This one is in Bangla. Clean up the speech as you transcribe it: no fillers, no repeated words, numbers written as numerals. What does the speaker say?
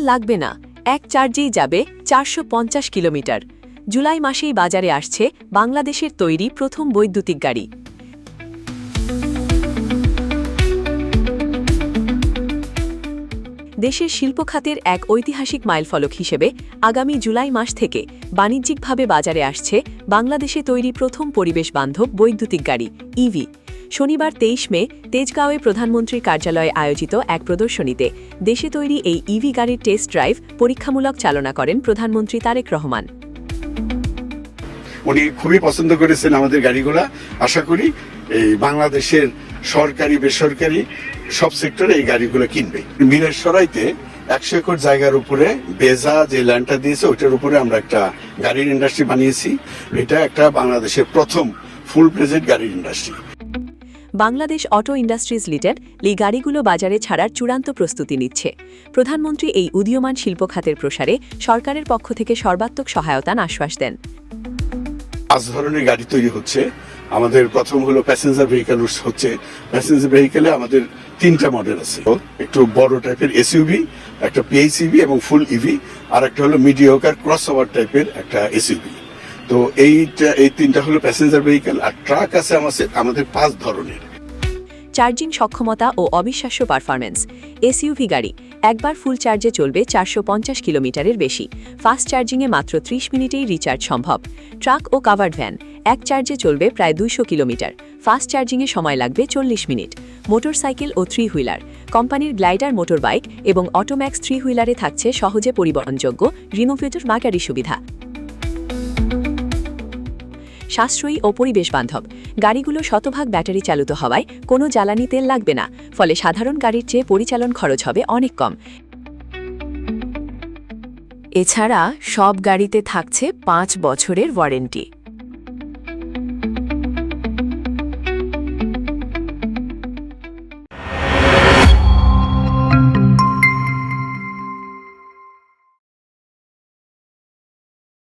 লাগবে না, এক চার্জেই যাবে 450 কিলোমিটার। জুলাই মাসেই বাজারে আসছে বাংলাদেশের তৈরি প্রথম বৈদ্যুতিক গাড়ি। দেশের শিল্পখাতের এক ঐতিহাসিক মাইলফলক হিসেবে আগামী জুলাই মাস থেকে বাণিজ্যিকভাবে বাজারে আসছে বাংলাদেশে তৈরি প্রথম পরিবেশ বান্ধব বৈদ্যুতিক গাড়ি ইভি। শনিবার 23 মে তেজগাঁওয়ে প্রধানমন্ত্রীর কার্যালয়ে আয়োজিত এক প্রদর্শনীতে দেশে তৈরি এই ইভি গাড়ির টেস্ট ড্রাইভ পরীক্ষামূলক চালনা করেন প্রধানমন্ত্রী তারেক রহমান। উনি খুবই পছন্দ করেছেন আমাদের গাড়িগুলা। আশা করি এই বাংলাদেশের সরকারি বেসরকারি সব সেক্টরে এই গাড়িগুলো কিনবে। মিরের সরাইতে 100 একর জায়গার উপরে বেজা যে ল্যান্ডটা দিয়েছে ওইটার উপরে আমরা একটা গাড়ির ইন্ডাস্ট্রি বানিয়েছি। এটা একটা বাংলাদেশের প্রথম ফুল প্রেজেন্ট গাড়ির industry. Bangladesh auto industries limited এই গাড়িগুলো বাজারে ছাড়ার চূড়ান্ত প্রস্তুতি নিচ্ছে। প্রধানমন্ত্রী এই উদীয়মান শিল্পখাতের প্রসারে সরকারের পক্ষ থেকে সর্বাত্মক সহায়তার আশ্বাস দেন। 5 ধরনের গাড়ি তৈরি হচ্ছে। আমাদের প্রথম হলো প্যাসেঞ্জার ভেহিকেল হচ্ছে। প্যাসেঞ্জার ভেহিকেলে আমাদের 3টা মডেল আছে, একটু বড় টাইপের এসইউভি, একটা পিএইচইভি এবং ফুল ইভি, আর একটা হলো মিডিওকার ক্রস ওভার টাইপের একটা এসইউভি। তো এই 3টা হলো প্যাসেঞ্জার ভেহিকেল। আর ট্রাক আছে আমাদের 5 ধরনের। চার্জিং সক্ষমতা ও অবিশ্বাস্য পারফরম্যান্স। এসইউভি গাড়ি একবার ফুল চার্জে চলবে 450 কিলোমিটারের বেশি। ফাস্ট চার্জিংয়ে মাত্র 30 মিনিটেই রিচার্জ সম্ভব। ট্রাক ও কাভার্ড ভ্যান এক চার্জে চলবে প্রায় 200 কিলোমিটার। ফাস্ট চার্জিংয়ে সময় লাগবে 40 মিনিট। মোটরসাইকেল ও 3 হুইলার কোম্পানির গ্লাইডার মোটর বাইক এবং অটোম্যাক্স 3 হুইলারে থাকছে সহজে পরিবহনযোগ্য রিনোভেটর মার্কারি সুবিধা। সাশ্রয়ী ও পরিবেশ বান্ধব গাড়িগুলো শতভাগ ব্যাটারি চালিত হওয়ায় কোনো জ্বালানি তেল লাগবে না, ফলে সাধারণ গাড়ির চেয়ে পরিচালন খরচ হবে অনেক কম। এছাড়া সব গাড়িতে থাকছে 5 বছরের ওয়ারেন্টি।